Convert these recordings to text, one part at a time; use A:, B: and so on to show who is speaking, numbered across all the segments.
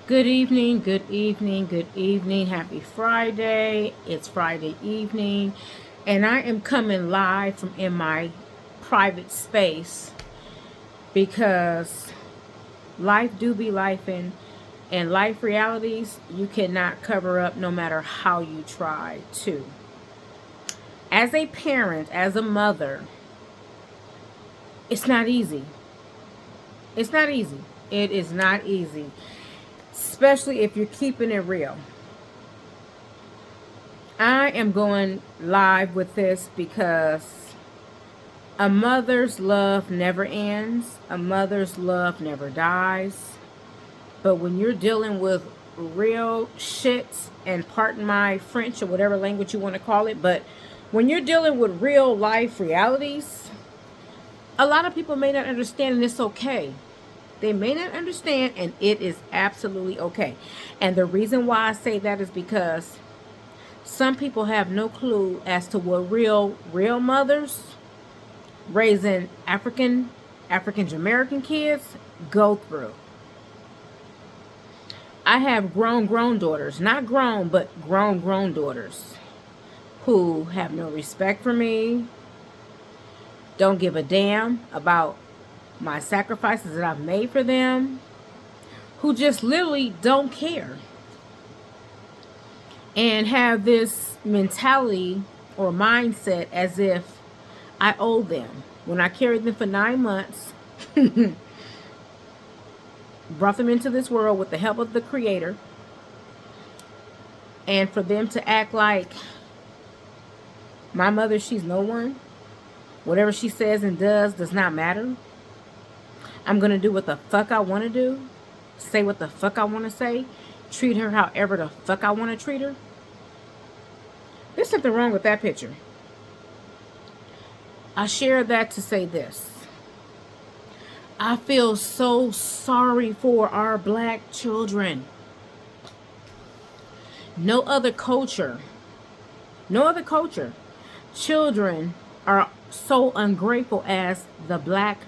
A: Good evening, good evening, good evening. Happy Friday. It's Friday evening, and I am coming live from in my private space because life do be life and life realities you cannot cover up no matter how you try to. As a parent, as a mother, it's not easy. It's not easy. It is not easy, especially if you're keeping it real. I am going live with this because a mother's love never ends. A mother's love never dies. But when you're dealing with real shit, and pardon my French or whatever language you want to call it, but when you're dealing with real life realities, a lot of people may not understand, and it's okay. They may not understand, and it is absolutely okay. And the reason why I say that is because some people have no clue as to what real mothers raising African American kids go through. I have grown daughters, not grown, but grown daughters who have no respect for me, don't give a damn about my sacrifices that I've made for them, who just literally don't care and have this mentality or mindset as if I owe them. When I carried them for 9 months, brought them into this world with the help of the Creator, and for them to act like my mother, she's no one. Whatever she says and does not matter. I'm going to do what the fuck I want to do. Say what the fuck I want to say. Treat her however the fuck I want to treat her. There's something wrong with that picture. I share that to say this. I feel so sorry for our black children. No other culture, children are so ungrateful as the black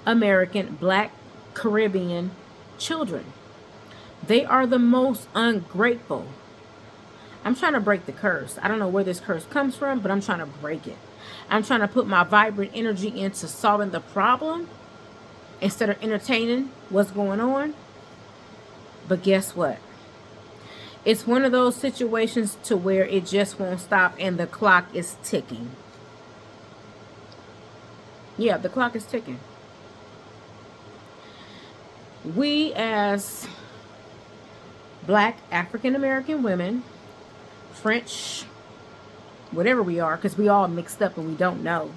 A: American, black Caribbean children. They are the most ungrateful. I'm trying to break the curse. I don't know where this curse comes from, but I'm trying to break it. I'm trying to put my vibrant energy into solving the problem instead of entertaining what's going on. But guess what? It's one of those situations to where it just won't stop and the clock is ticking. Yeah, the clock is ticking. We as black African American women, French, whatever we are, because we all mixed up and we don't know.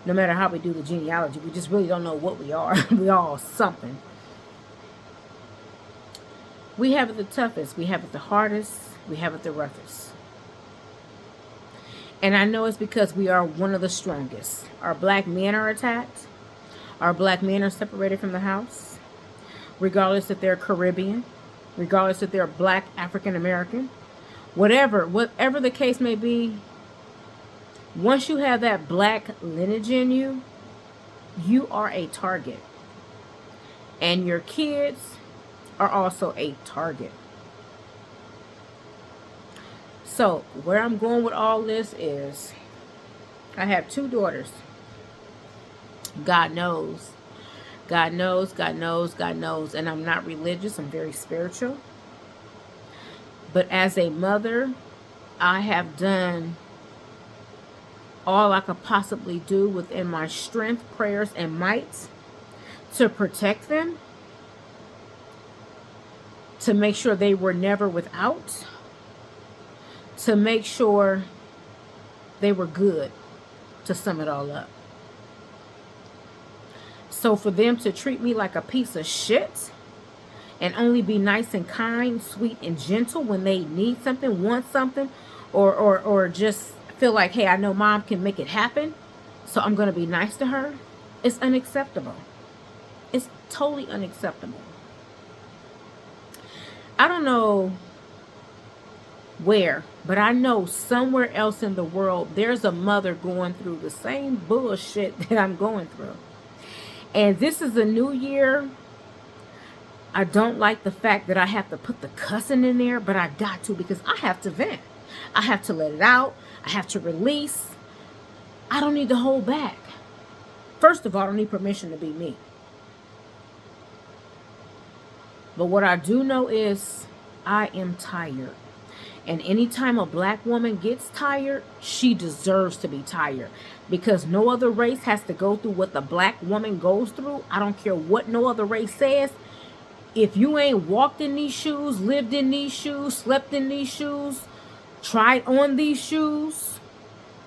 A: No matter how we do the genealogy, we just really don't know what we are. We all something. We have it the toughest. We have it the hardest. We have it the roughest. And I know it's because we are one of the strongest. Our black men are attacked. Our black men are separated from the house. Regardless if they're Caribbean. Regardless if they're black African American. Whatever the case may be. Once you have that black lineage in you, you are a target. And your kids are also a target. So, where I'm going with all this is, I have 2 daughters. God knows. God knows, God knows, God knows. And I'm not religious, I'm very spiritual. But as a mother, I have done all I could possibly do within my strength, prayers, and might to protect them. To make sure they were never without. To make sure they were good, to sum it all up. So for them to treat me like a piece of shit and only be nice and kind, sweet and gentle when they need something, want something, or just feel like, hey, I know mom can make it happen, so I'm going to be nice to her, it's unacceptable. It's totally unacceptable. I don't know where, but I know somewhere else in the world there's a mother going through the same bullshit that I'm going through. And this is a new year. I don't like the fact that I have to put the cussing in there, but I got to because I have to vent. I have to let it out. I have to release. I don't need to hold back. First of all, I don't need permission to be me. But what I do know is I am tired. And anytime a black woman gets tired, she deserves to be tired. Because no other race has to go through what the black woman goes through. I don't care what no other race says. If you ain't walked in these shoes, lived in these shoes, slept in these shoes, tried on these shoes,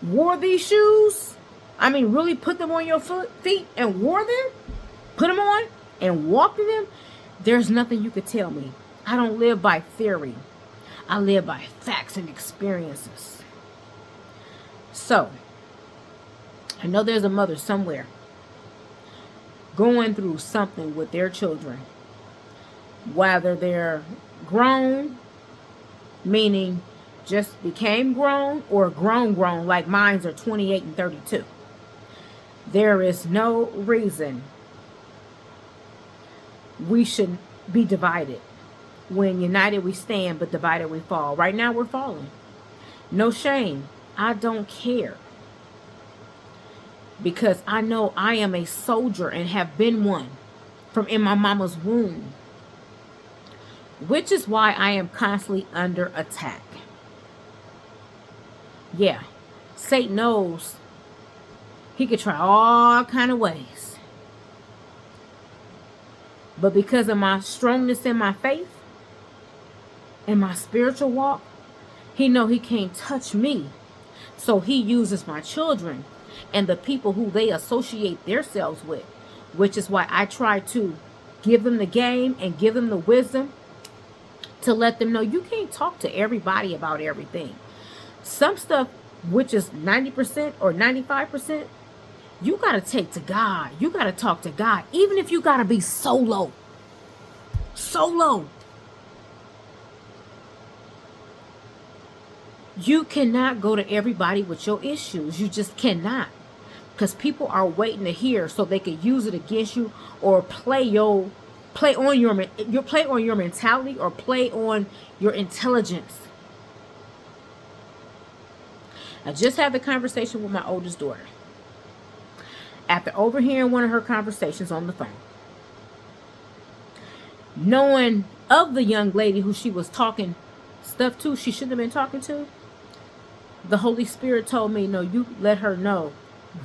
A: wore these shoes, I mean really put them on your feet and wore them, put them on and walked in them, there's nothing you could tell me. I don't live by theory. I live by facts and experiences. So, I know there's a mother somewhere going through something with their children. Whether they're grown, meaning just became grown, or grown like mine are 28 and 32. There is no reason we should be divided. When united we stand, but divided we fall. Right now we're falling. No shame. I don't care. Because I know I am a soldier and have been one from in my mama's womb. Which is why I am constantly under attack. Yeah, Satan knows he could try all kind of ways. But because of my strongness in my faith and my spiritual walk, he know he can't touch me. So he uses my children and the people who they associate themselves with. Which is why I try to give them the game and give them the wisdom to let them know you can't talk to everybody about everything. Some stuff, which is 90% or 95%, you got to take to God. You got to talk to God. Even if you got to be solo. Solo. You cannot go to everybody with your issues. You just cannot. Because people are waiting to hear so they can use it against you or play on your mentality or play on your intelligence. I just had the conversation with my oldest daughter. After overhearing one of her conversations on the phone, knowing of the young lady who she was talking stuff to, she shouldn't have been talking to, the Holy Spirit told me, no, you let her know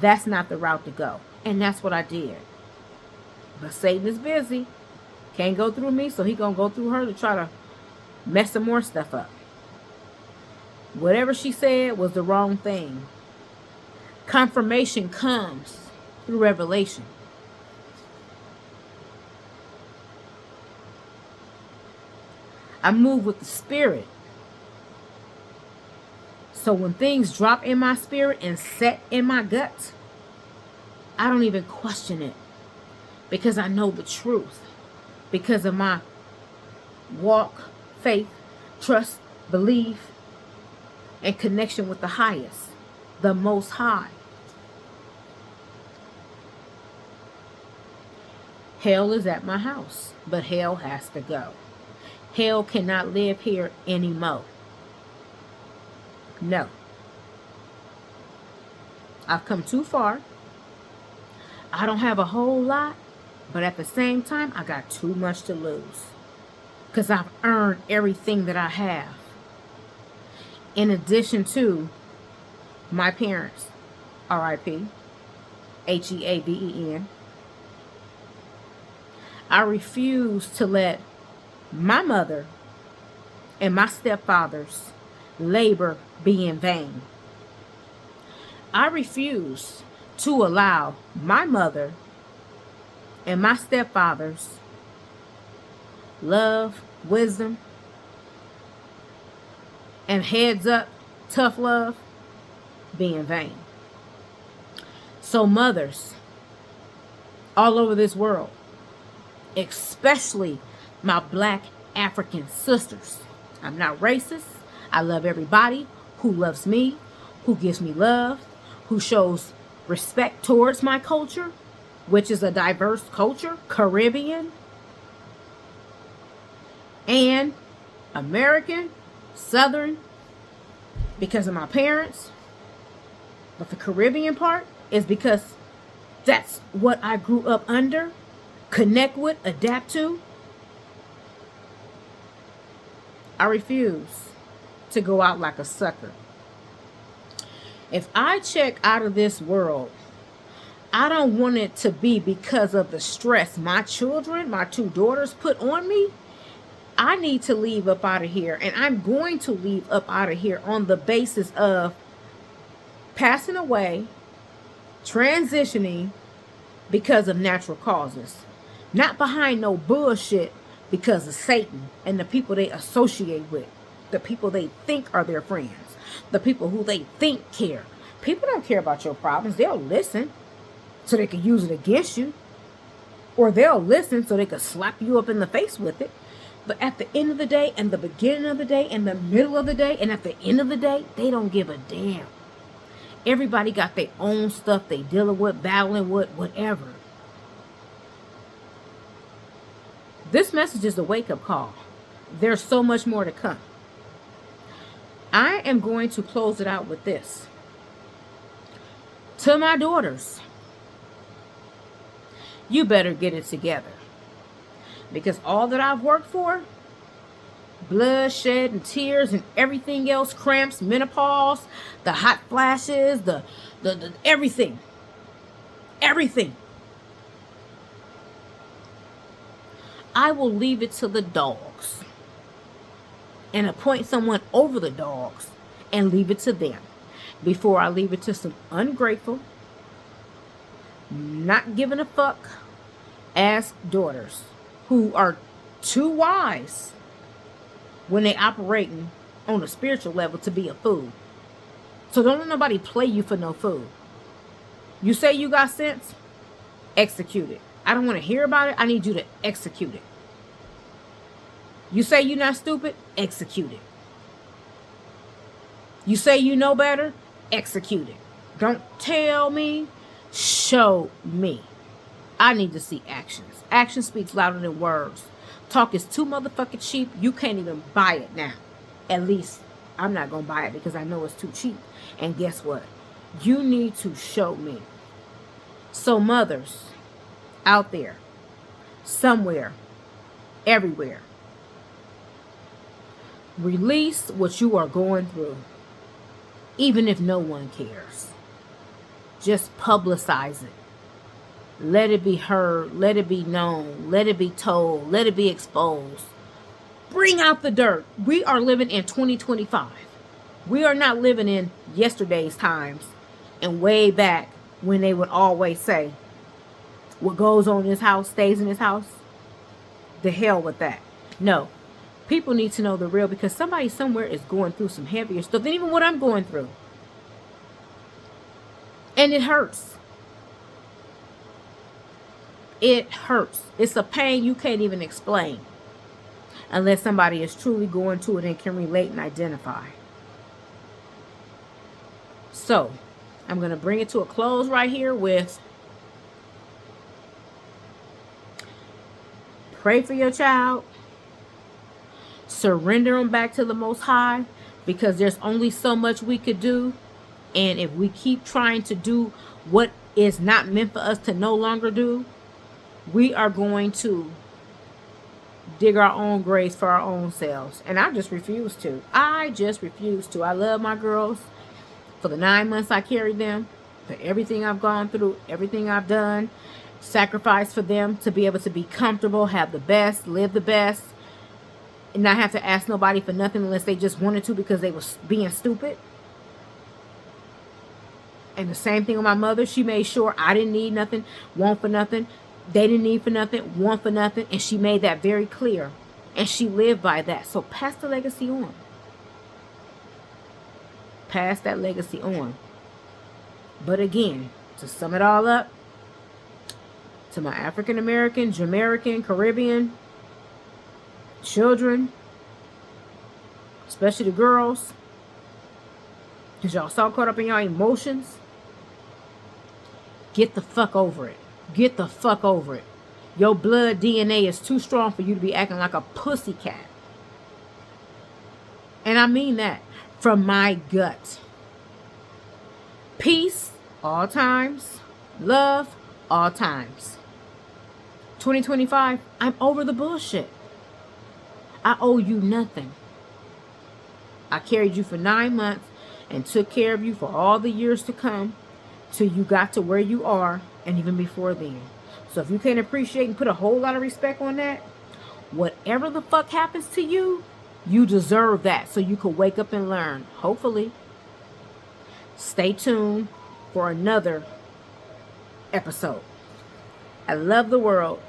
A: that's not the route to go. And that's what I did. But Satan is busy. Can't go through me, so he gonna go through her to try to mess some more stuff up. Whatever she said was the wrong thing. Confirmation comes through revelation. I move with the Spirit. So when things drop in my spirit and set in my gut, I don't even question it. Because I know the truth. Because of my walk, faith, trust, belief, and connection with the highest, the Most High. Hell is at my house, but hell has to go. Hell cannot live here anymore. No. I've come too far. I don't have a whole lot, but at the same time, I got too much to lose. Because I've earned everything that I have. In addition to my parents, R.I.P., H-E-A-V-E-N. I refuse to let my mother and my stepfather's labor be in vain. I refuse to allow my mother and my stepfather's love, wisdom, and heads up, tough love be in vain. So mothers all over this world, especially my black African sisters, I'm not racist. I love everybody who loves me, who gives me love, who shows respect towards my culture, which is a diverse culture, Caribbean. And American, Southern, because of my parents. But the Caribbean part is because that's what I grew up under, connect with, adapt to. I refuse to go out like a sucker. If I check out of this world, I don't want it to be because of the stress my children, my two daughters put on me. I need to leave up out of here, and I'm going to leave up out of here on the basis of passing away, transitioning because of natural causes. Not behind no bullshit because of Satan and the people they associate with, the people they think are their friends, the people who they think care. People don't care about your problems. They'll listen so they can use it against you, or they'll listen so they can slap you up in the face with it. But at the end of the day, and the beginning of the day, and the middle of the day, and at the end of the day, they don't give a damn. Everybody got their own stuff they dealing with, battling with, whatever. This message is a wake-up call. There's so much more to come. I am going to close it out with this. To my daughters, you better get it together. Because all that I've worked for, bloodshed and tears and everything else, cramps, menopause, the hot flashes, the everything. Everything. I will leave it to the dogs and appoint someone over the dogs and leave it to them before I leave it to some ungrateful, not giving a fuck ass daughters who are too wise when they operating on a spiritual level to be a fool. So don't let nobody play you for no fool. You say you got sense? Execute it. I don't want to hear about it. I need you to execute it. You say you're not stupid? Execute it. You say you know better? Execute it. Don't tell me. Show me. I need to see actions. Action speaks louder than words. Talk is too motherfucking cheap. You can't even buy it now. At least I'm not going to buy it because I know it's too cheap. And guess what? You need to show me. So mothers out there, somewhere, everywhere, release what you are going through. Even if no one cares. Just publicize it. Let it be heard. Let it be known. Let it be told. Let it be exposed. Bring out the dirt. We are living in 2025. We are not living in yesterday's times and way back when they would always say, what goes on in this house stays in this house. The hell with that. No. People need to know the real because somebody somewhere is going through some heavier stuff than even what I'm going through. And it hurts. It hurts. It's a pain you can't even explain unless somebody is truly going to it and can relate and identify. So, I'm going to bring it to a close right here with pray for your child. Surrender them back to the Most High because there's only so much we could do. And if we keep trying to do what is not meant for us to no longer do, we are going to dig our own graves for our own selves. And I just refuse to. I just refuse to. I love my girls for the 9 months I carried them, for everything I've gone through, everything I've done, sacrifice for them to be able to be comfortable, have the best, live the best, and not have to ask nobody for nothing unless they just wanted to because they was being stupid. And the same thing with my mother. She made sure I didn't need nothing, want for nothing. They didn't need for nothing, want for nothing. And she made that very clear. And she lived by that. So pass the legacy on. Pass that legacy on. But again, to sum it all up, to my African American, Jamaican, Caribbean children, especially the girls, because y'all so caught up in y'all emotions, get the fuck over it. Get the fuck over it. Your blood DNA is too strong for you to be acting like a pussycat And I mean that from my gut. Peace, all times. Love, all times. 2025, I'm over the bullshit. I owe you nothing. I carried you for 9 months and took care of you for all the years to come till you got to where you are and even before then. So if you can't appreciate and put a whole lot of respect on that, whatever the fuck happens to you, you deserve that so you can wake up and learn. Hopefully. Stay tuned for another episode. I love the world.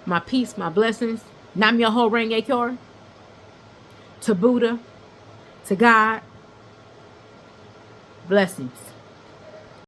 A: My peace, my blessings. Nam Myoho Renge Kyo. To Buddha. To God. Blessings.